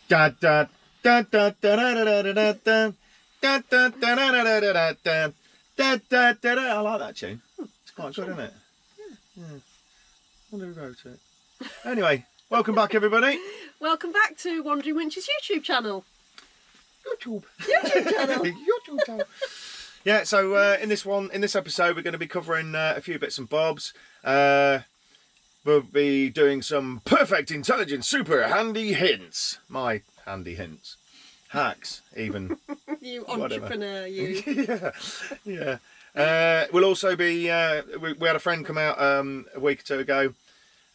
Da da da da da da da da da da. Da, da, da, da, da, da, da, da, da, da, da, da. I like that tune. It's quite good, isn't it? Yeah. Wonder who wrote it. Anyway, welcome back, everybody. Welcome back to Wandering Winch's YouTube channel. YouTube channel. YouTube channel. Yeah. So in this episode, we're going to be covering a few bits and bobs. We'll be doing some perfect, intelligent, super handy hints. My handy hints. Hacks, even. You entrepreneur, you. yeah. We'll also be. We had a friend come out a week or two ago.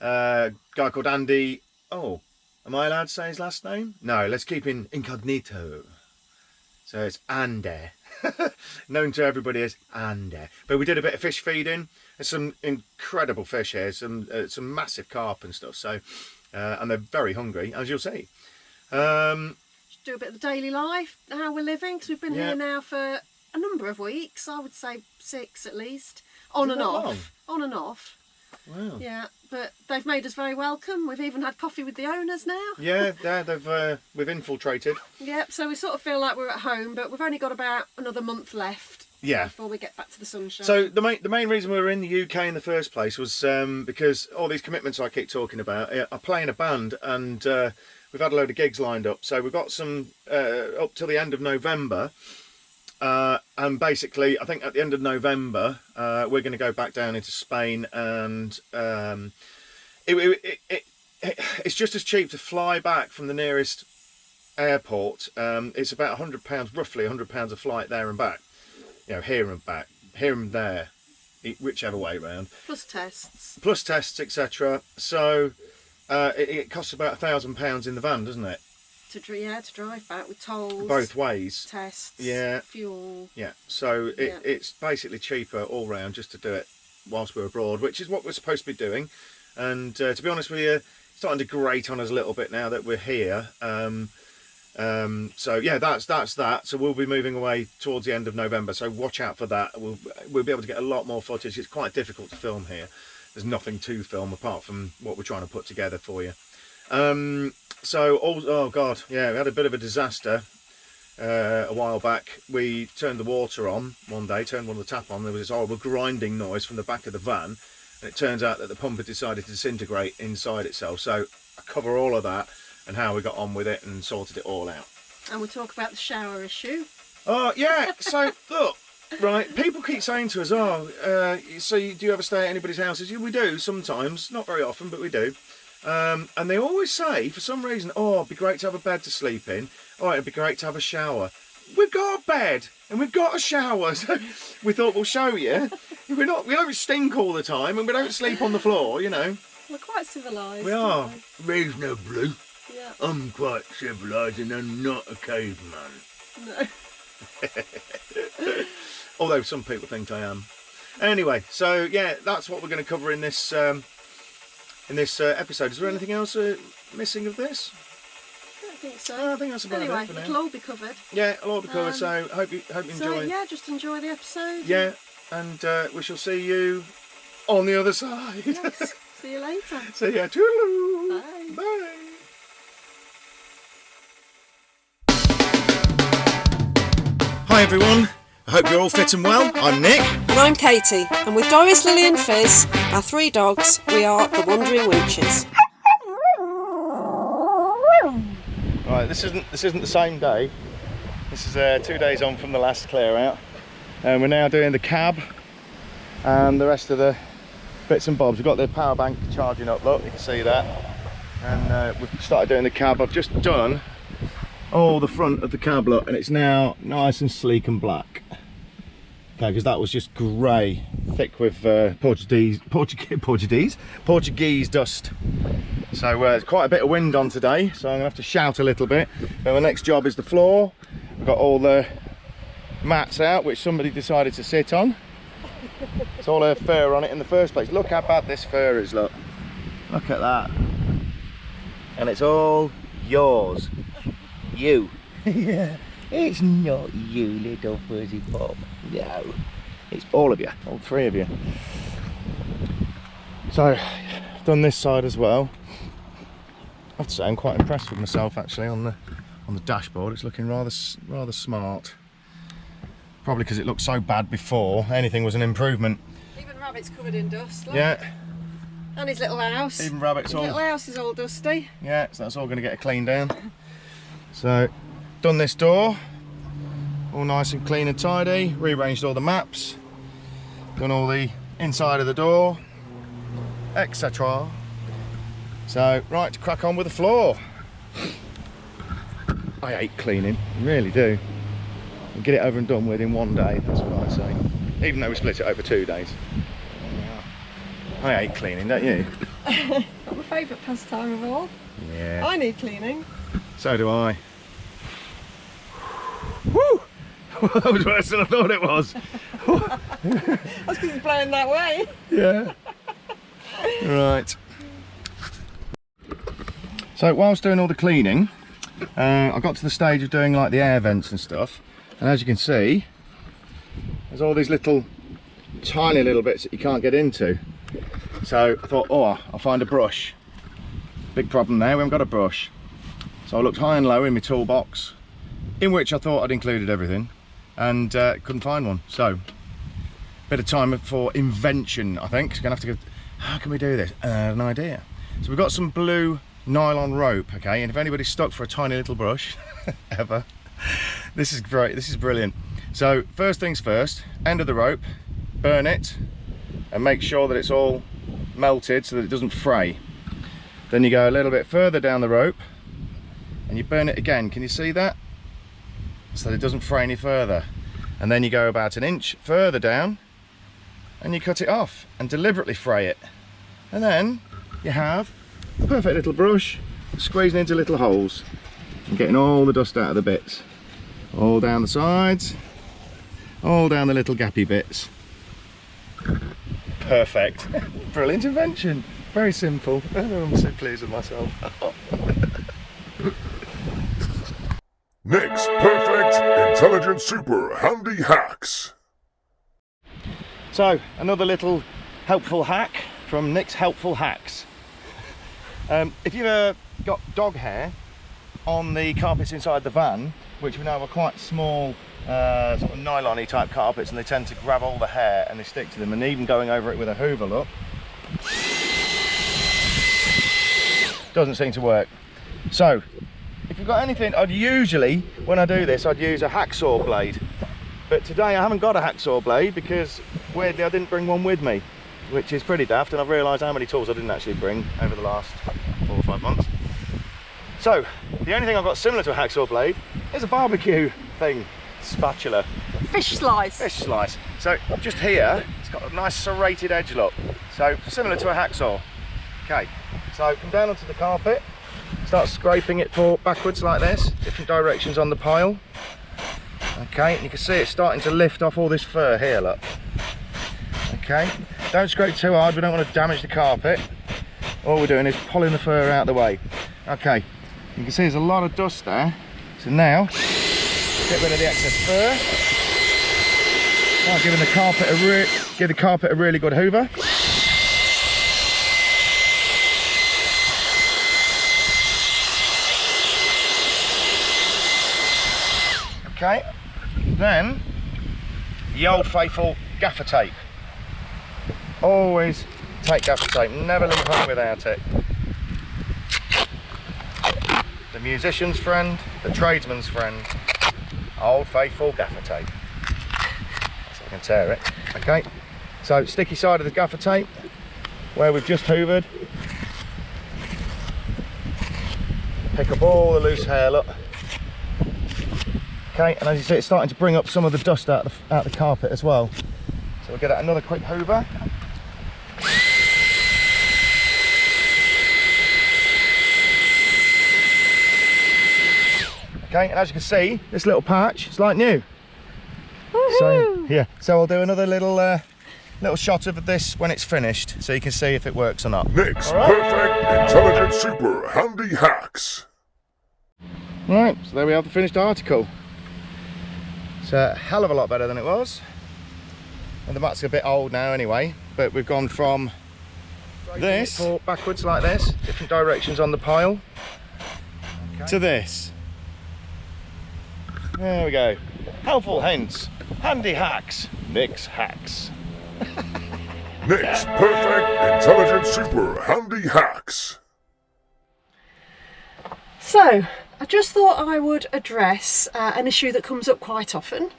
A guy called Andy. Oh, am I allowed to say his last name? No, let's keep him incognito. So it's Andy, known to everybody as Andy. But we did a bit of fish feeding. There's some incredible fish here. Some massive carp and stuff. So, and they're very hungry, as you'll see. Do a bit of the daily life, how we're living, because we've been here now for a number of weeks. I would say 6 at least, on and off. Wow. Yeah, but they've made us very welcome. We've even had coffee with the owners now. Yeah, we've infiltrated. Yep. So we sort of feel like we're at home, but we've only got about another month left. Yeah. Before we get back to the sunshine. So the main reason we were in the UK in the first place was because all these commitments I keep talking about. I play in a band and. We've had a load of gigs lined up, so we've got some up till the end of November, and basically, I think at the end of November, we're going to go back down into Spain, and it's just as cheap to fly back from the nearest airport. It's about £100, roughly £100 a flight there and back. You know, here and back, here and there, whichever way round. Plus tests, etc. So. It costs about £1,000 in the van, doesn't it? To drive back with tolls. Both ways. Tests. Yeah. Fuel. Yeah. So it's basically cheaper all round just to do it whilst we're abroad, which is what we're supposed to be doing. And to be honest with you, it's starting to grate on us a little bit now that we're here. So yeah, that's that. So we'll be moving away towards the end of November. So watch out for that. We'll be able to get a lot more footage. It's quite difficult to film here. There's nothing to film apart from what we're trying to put together for you. Oh God, yeah, we had a bit of a disaster a while back. We turned the water on one day, turned one of the tap on. There was this horrible grinding noise from the back of the van, and it turns out that the pump had decided to disintegrate inside itself. So I cover all of that and how we got on with it and sorted it all out. And we'll talk about the shower issue. Oh yeah, so look. Right, people keep saying to us, so do you ever stay at anybody's houses? Yeah, we do sometimes, not very often, but we do. And they always say, for some reason, it'd be great to have a bed to sleep in. It'd be great to have a shower. We've got a bed and we've got a shower, so we thought we'll show you. We don't stink all the time and we don't sleep on the floor, you know. We're quite civilised. We are. Reasonably. Yeah. I'm quite civilised and I'm not a caveman. No. Although some people think I am. Anyway, so yeah, that's what we're going to cover in this episode. Is there anything else missing of this? I don't think so. No, I think that's about it for now. It'll all be covered. Yeah, it'll all be covered. So hope you enjoy. Yeah, just enjoy the episode. Yeah, and we shall see you on the other side. Yes. See you later. See ya. Toodaloo. Bye. Bye. Hi everyone. I hope you're all fit and well. I'm Nick. And I'm Katie. And with Doris, Lily and Fizz, our 3 dogs, we are the Wandering Winches. Right, this isn't the same day. This is 2 days on from the last clear out. And we're now doing the cab and the rest of the bits and bobs. We've got the power bank charging up, look, you can see that. And we've started doing the cab. I've just done all the front of the cab, look, and it's now nice and sleek and black. Okay, because that was just grey, thick with Portuguese dust. So there's quite a bit of wind on today, so I'm gonna have to shout a little bit. Then the next job is the floor. We've got all the mats out, which somebody decided to sit on. It's all her fur on it in the first place. Look how bad this fur is, look. Look at that. And it's all yours. You. Yeah. It's not you, little fuzzy pop. No. It's all of you, all 3 of you. So, I've done this side as well. have to say I'm quite impressed with myself actually on the dashboard. It's looking rather smart. Probably because it looked so bad before. Anything was an improvement. Even Rabbit's covered in dust. Look. Yeah. And his little house. Even Rabbit's His little house is all dusty. Yeah, so that's all going to get cleaned down. So, done this door. All nice and clean and tidy. Rearranged all the maps. Done all the inside of the door. Etc. So, right, to crack on with the floor. I hate cleaning, I really do. And get it over and done with in one day, that's what I say. Even though we split it over 2 days. I hate cleaning, don't you? Not my favourite pastime of all. Yeah. I need cleaning. So do I. Woo! That was worse than I thought it was. That's because it's blowing that way. Yeah. Right. So whilst doing all the cleaning, I got to the stage of doing like the air vents and stuff, and as you can see, there's all these little tiny little bits that you can't get into. So I thought, oh, I'll find a brush. Big problem there, we haven't got a brush. So I looked high and low in my toolbox, in which I thought I'd included everything, and couldn't find one. So bit of time for invention, I think. So gonna have to go, how can we do this? An idea. So we've got some blue nylon rope, okay, and if anybody's stuck for a tiny little brush ever, this is great, this is brilliant. So first things first, end of the rope, burn it and make sure that it's all melted so that it doesn't fray. Then you go a little bit further down the rope and you burn it again. Can you see that? So that it doesn't fray any further. And then you go about an inch further down and you cut it off and deliberately fray it. And then you have a perfect little brush, squeezing into little holes and getting all the dust out of the bits. All down the sides, all down the little gappy bits. Perfect. Brilliant invention. Very simple. I'm so pleased with myself. Nick's perfect, intelligent, super handy hacks. So, another little helpful hack from Nick's Helpful Hacks. If you've ever got dog hair on the carpets inside the van, which we know are quite small, sort of nylon-y type carpets, and they tend to grab all the hair and they stick to them, and even going over it with a hoover, look, doesn't seem to work. So, if you've got anything, I'd usually, when I do this, I'd use a hacksaw blade. But today I haven't got a hacksaw blade because, weirdly, I didn't bring one with me, which is pretty daft, and I've realised how many tools I didn't actually bring over the last 4 or 5 months. So, the only thing I've got similar to a hacksaw blade is a barbecue thing, spatula. Fish slice. Fish slice. So, just here, it's got a nice serrated edge look. So, similar to a hacksaw. Okay, so come down onto the carpet, start scraping it backwards like this, different directions on the pile. Okay, and you can see it's starting to lift off all this fur here, look. Okay, don't scrape too hard, we don't want to damage the carpet. All we're doing is pulling the fur out of the way. Okay, you can see there's a lot of dust there. So now, get rid of the excess fur. Now give the carpet a really good hoover. Okay, then the old faithful gaffer tape. Always take gaffer tape, never leave home without it. The musician's friend, the tradesman's friend, old faithful gaffer tape. So I can tear it. Okay, so sticky side of the gaffer tape, where we've just hoovered. Pick up all the loose hair, look. Okay, and as you see, it's starting to bring up some of the dust out the carpet as well. So we'll get another quick hoover. Okay, and as you can see, this little patch is like new. So yeah, so I'll do another little shot of this when it's finished, so you can see if it works or not. Nick's perfect, intelligent, super handy hacks. Right, so there we have the finished article. It's a hell of a lot better than it was. And the mat's a bit old now anyway, but we've gone from this, backwards like this, different directions on the pile, to this. There we go. Helpful hints, handy hacks, Nick's hacks. Nick's perfect intelligent super handy hacks. So, I just thought I would address an issue that comes up quite often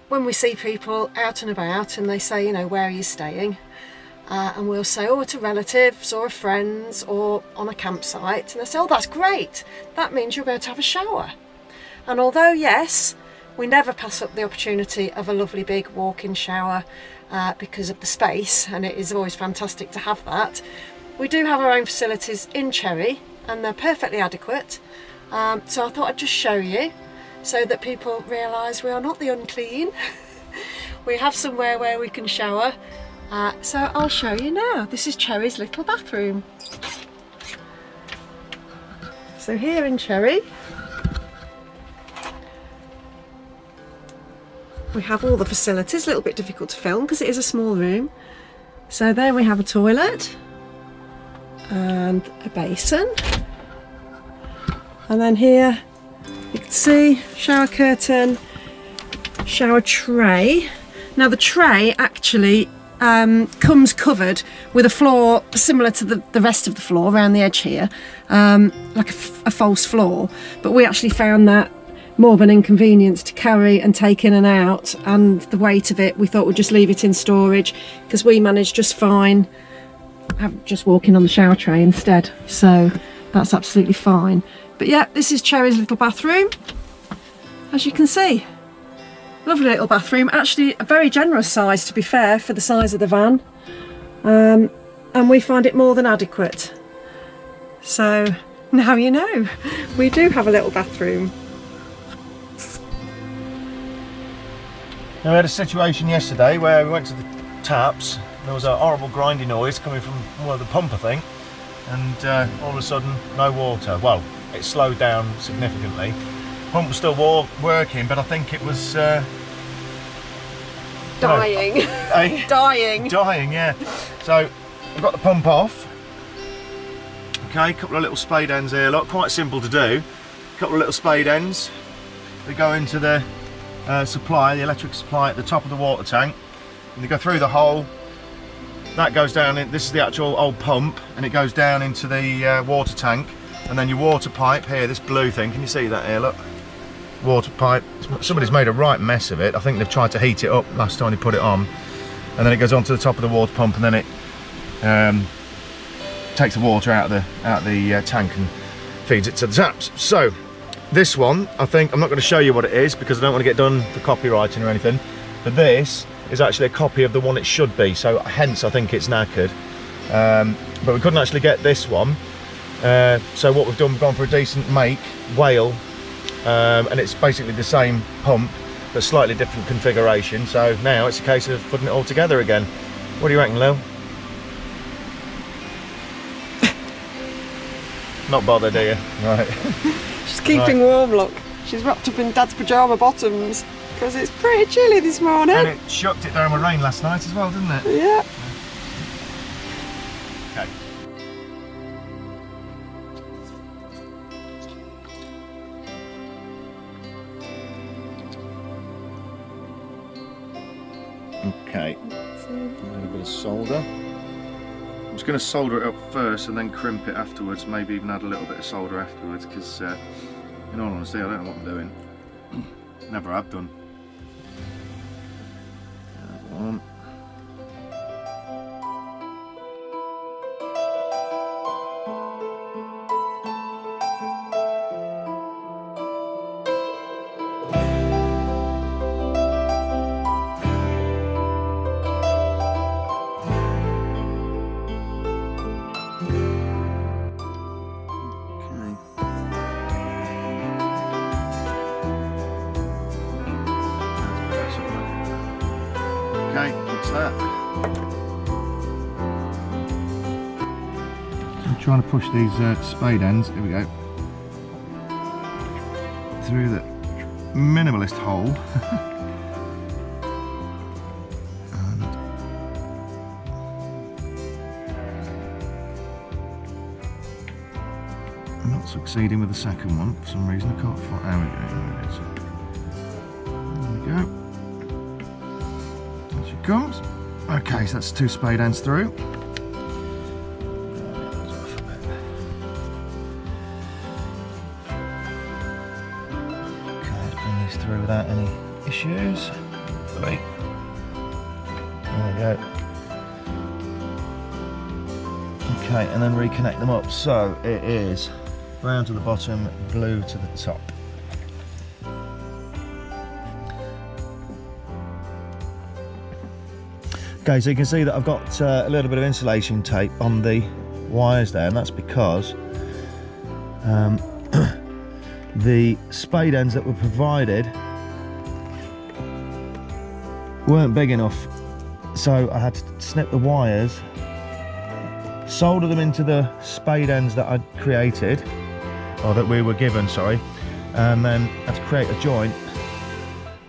when we see people out and about and they say, you know, where are you staying? And we'll say, oh, to relatives or friends or on a campsite. And they say, oh, that's great. That means you'll be able to have a shower. And although, yes, we never pass up the opportunity of a lovely big walk-in shower because of the space, and it is always fantastic to have that, we do have our own facilities in Cherry, and they're perfectly adequate. So I thought I'd just show you so that people realise we are not the unclean. We have somewhere where we can shower. So I'll show you now. This is Cherry's little bathroom. So here in Cherry, we have all the facilities. A little bit difficult to film because it is a small room. So there we have a toilet and a basin. And then here you can see shower curtain, shower tray. Now the tray actually comes covered with a floor similar to the rest of the floor around the edge here, like a false floor, but we actually found that more of an inconvenience to carry and take in and out, and the weight of it, we thought we'd just leave it in storage because we managed just fine just walking on the shower tray instead, so that's absolutely fine. But yeah, this is Cherry's little bathroom, as you can see. Lovely little bathroom, actually a very generous size to be fair for the size of the van, and we find it more than adequate. So now you know, we do have a little bathroom. Now, we had a situation yesterday where we went to the taps. There was a horrible grinding noise coming from the pump, I think, and all of a sudden no water. Well, it slowed down significantly. Pump was still working, but I think it was dying. Dying, yeah. So I've got the pump off. Okay, a couple of little spade ends here. Look, quite simple to do. A couple of little spade ends. They go into the supply, the electric supply at the top of the water tank, and they go through the hole. That goes down in, this is the actual old pump, and it goes down into the water tank, and then your water pipe here, this blue thing, can you see that here, look? Water pipe, somebody's made a right mess of it. I think they've tried to heat it up last time they put it on, and then it goes onto the top of the water pump, and then it takes the water out of the tank and feeds it to the taps. So this one, I think, I'm not going to show you what it is because I don't want to get done for copywriting or anything, but this is actually a copy of the one it should be, so hence I think it's knackered. But we couldn't actually get this one, so what we've done, we've gone for a decent make, whale, and it's basically the same pump but slightly different configuration, so now it's a case of putting it all together again. What do you reckon, Lil? Not bothered, do you? Right. She's keeping warm, look. She's wrapped up in Dad's pyjama bottoms because it's pretty chilly this morning. And it shucked it down with rain last night as well, didn't it? Yeah. Okay. Okay. A little bit of solder. I'm just going to solder it up first and then crimp it afterwards, maybe even add a little bit of solder afterwards, because in all honesty I don't know what I'm doing. Never have done. One. Okay, what's that? I'm trying to push these spade ends, here we go, through the minimalist hole. And Not succeeding with the second one for some reason. I can't find. There we go. There she comes. Okay, so that's 2 spade ends through. Okay, let's bring these through without any issues. Hopefully. There we go. Okay, and then reconnect them up. So it is brown to the bottom, blue to the top. Okay, so you can see that I've got a little bit of insulation tape on the wires there, and that's because the spade ends that were provided weren't big enough, so I had to snip the wires, solder them into the spade ends that I'd created, or that we were given, sorry, and then had to create a joint,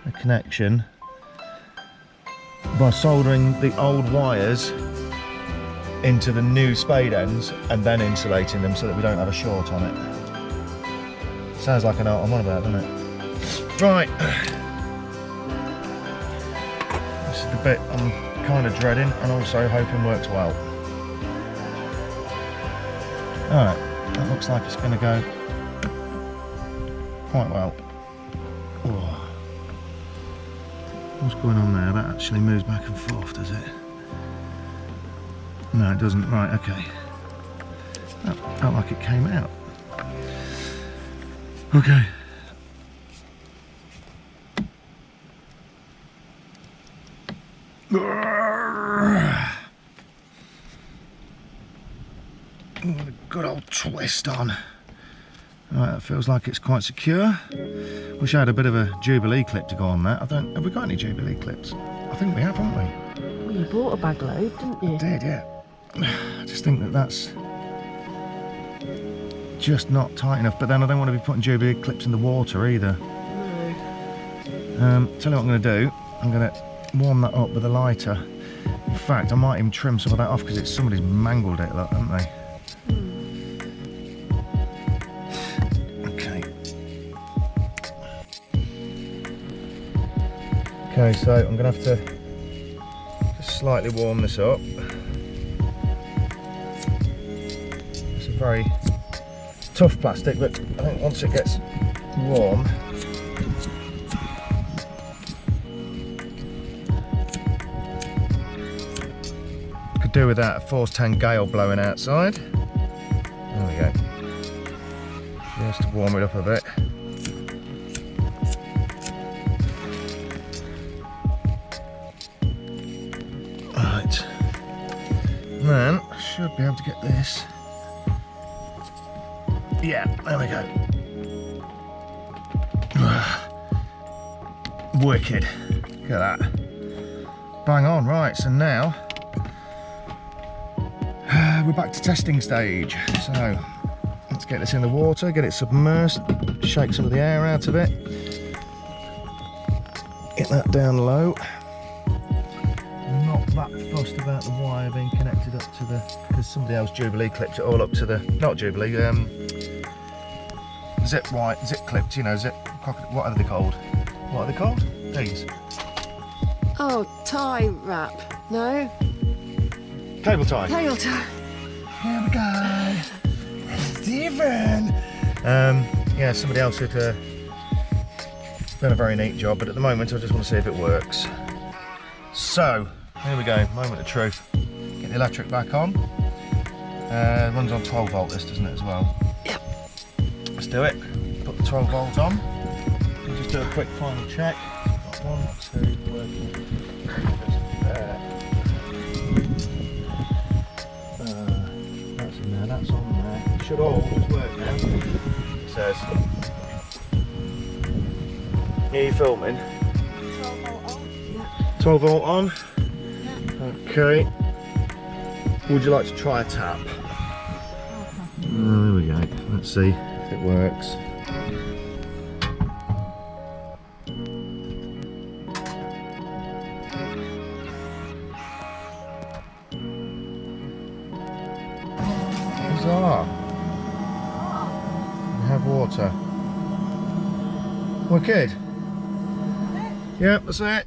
a connection, by soldering the old wires into the new spade ends and then insulating them so that we don't have a short on it. Sounds like an art I'm on about, doesn't it? Right. This is the bit I'm kind of dreading and also hoping works well. Alright, that looks like it's going to go quite well. Oh. What's going on there? That actually moves back and forth, does it? No, it doesn't. Right, okay. That felt like it came out. Okay. What a good old twist on. Right, that feels like it's quite secure. Wish I had a bit of a Jubilee clip to go on that. Have we got any Jubilee clips? I think we have, haven't we? Well, you bought a bag load, didn't you? I did, yeah. I just think that that's just not tight enough, but then I don't want to be putting Jubilee clips in the water either. No. Tell you what I'm going to do. I'm going to warm that up with a lighter. In fact, I might even trim some of that off because somebody's mangled it, look, haven't they? Okay, so I'm going to have to just slightly warm this up. It's a very tough plastic, but I think once it gets warm, I could do without a force 10 gale blowing outside. There we go. Just to warm it up a bit. Then I should be able to get this. Yeah, there we go. Wicked. Look at that. Bang on. Right, so now we're back to testing stage. So let's get this in the water, get it submersed, shake some of the air out of it, get that down low. Not that fussed about the wire being connected up to the, because somebody else Jubilee clipped it all up to the, not Jubilee, zip clipped, you know, what are they called? What are they called? These. Oh, tie wrap. No? Cable tie. Cable tie. Here we go. Stephen. Yeah, somebody else had done a very neat job, but at the moment I just want to see if it works. So, here we go, moment of truth. Get the electric back on. It runs on 12 volt this, doesn't it, as well? Yep. Let's do it. Put the 12 volt on. We'll just do a quick final check. Got 1, 2, working. There. That's in there, that's on there. It should all just work now. It says. Are you filming? 12 volt on. Okay. Would you like to try a tap? There we go. Let's see if it works. Bizarre. have water. Wicked. Yep, that's it.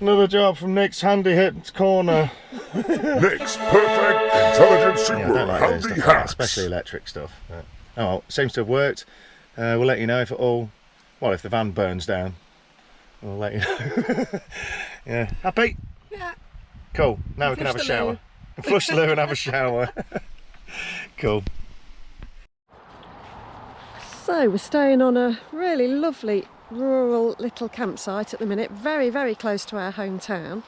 Another job from Nick's handy hit corner. Nick's perfect intelligent super Yeah, I don't like handy stuff like that, hacks. especially electric stuff. But, oh, well, seems to have worked. We'll let you know if it all, well, if the van burns down. We'll let you know. Yeah, happy? Yeah. Cool. Now we can have a shower. Flush the loo and have a shower. Cool. So we're staying on a really lovely rural little campsite at the minute, very, very close to our hometown.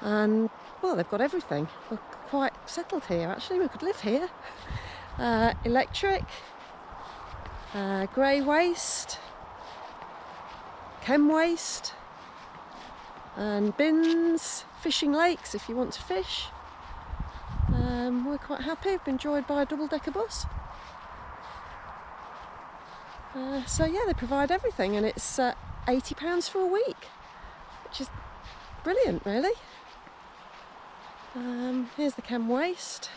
And well, they've got everything. We're quite settled here actually, we could live here. Electric, grey waste, chem waste, and bins, fishing lakes if you want to fish. We're quite happy, we've been joined by a double-decker bus. So yeah, they provide everything, and it's £80 for a week, which is brilliant really. Here's the chem waste.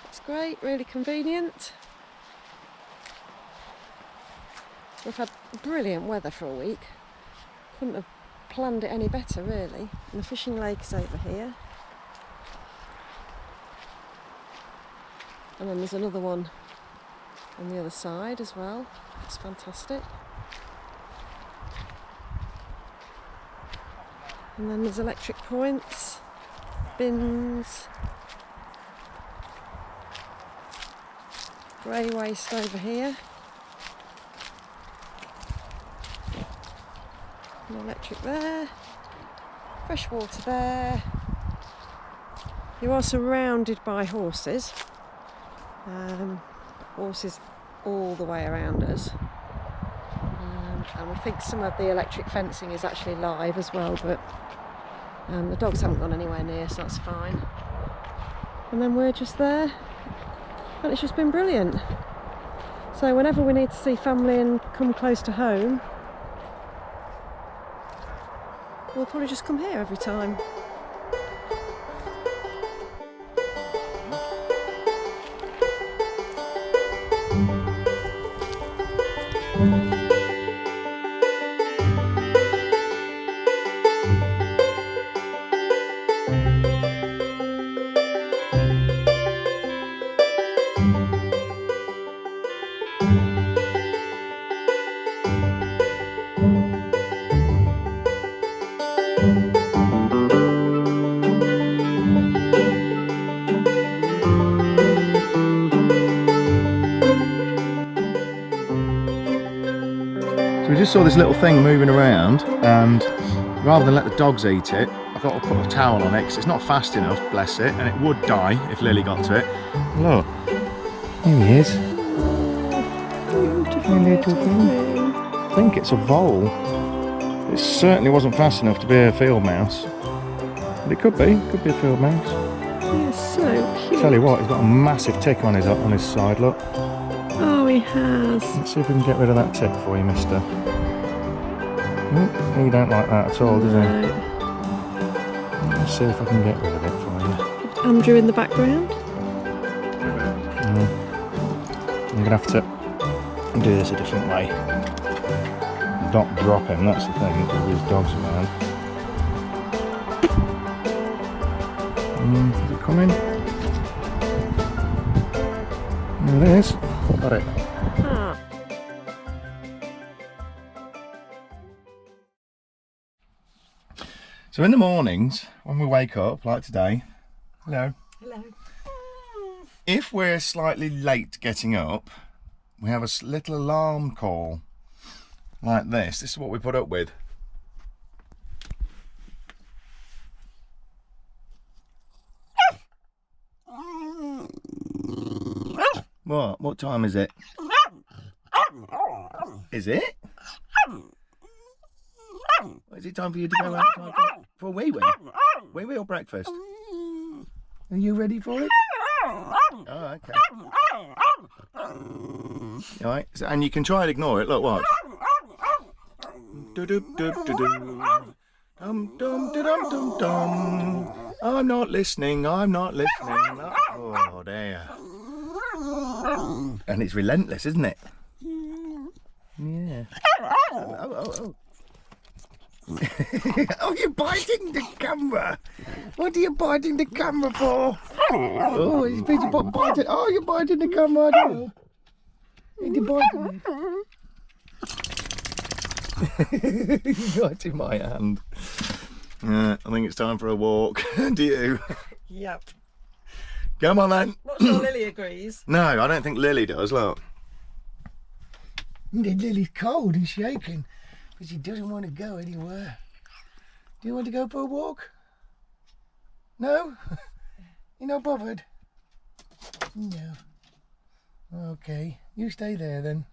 It's great, really convenient. We've had brilliant weather for a week. Couldn't have planned it any better really. And the fishing lake is over here. And then there's another one on the other side as well. It's fantastic. And then there's electric points, bins, grey waste over here, and electric there, fresh water there. You are surrounded by horses. Horses all the way around us, and we think some of the electric fencing is actually live as well, but the dogs haven't gone anywhere near, so that's fine. And then we're just there, and it's just been brilliant. So whenever we need to see family and come close to home, we'll probably just come here every time. So we just saw this little thing moving around, and rather than let the dogs eat it, I thought I'd put a towel on it because it's not fast enough, bless it, and it would die if Lily got to it. Look, here he is. Beautiful little thing. I think it's a vole. It certainly wasn't fast enough to be a field mouse, but it could be a field mouse. He's so cute. Tell you what, he's got a massive tick on his side. Look. Oh, he has. Let's see if we can get rid of that tick for you, mister. He don't like that at all, does he? No. Let's see if I can get rid of it for you. Andrew in the background. I'm gonna have to do this a different way. Not drop him, that's the thing, because there's dogs around. Is it coming? There it is. Got it. Ah. So in the mornings, when we wake up, like today, hello. Hello. If we're slightly late getting up, we have a little alarm call like this. This is what we put up with. What time is it? Is it? Is it time for you to go out for a wee wee? Wee wee or breakfast? Are you ready for it? Oh, okay. All right, so, and you can try and ignore it. Look, watch. Do do do do do. Dum dum dum dum dum. I'm not listening. I'm not listening. Oh dear. And it's relentless, isn't it? Yeah. Oh. Oh, you're biting the camera. What are you biting the camera for? Oh, he's busy biting. Oh, you're biting the camera. You're biting it. You're biting my hand. Yeah, I think it's time for a walk. Do you? Yep. Come on then. Not sure Lily agrees. No, I don't think Lily does, look. Lily's cold and shaking, but she doesn't want to go anywhere. Do you want to go for a walk? No? You're not bothered? No. Okay, you stay there then.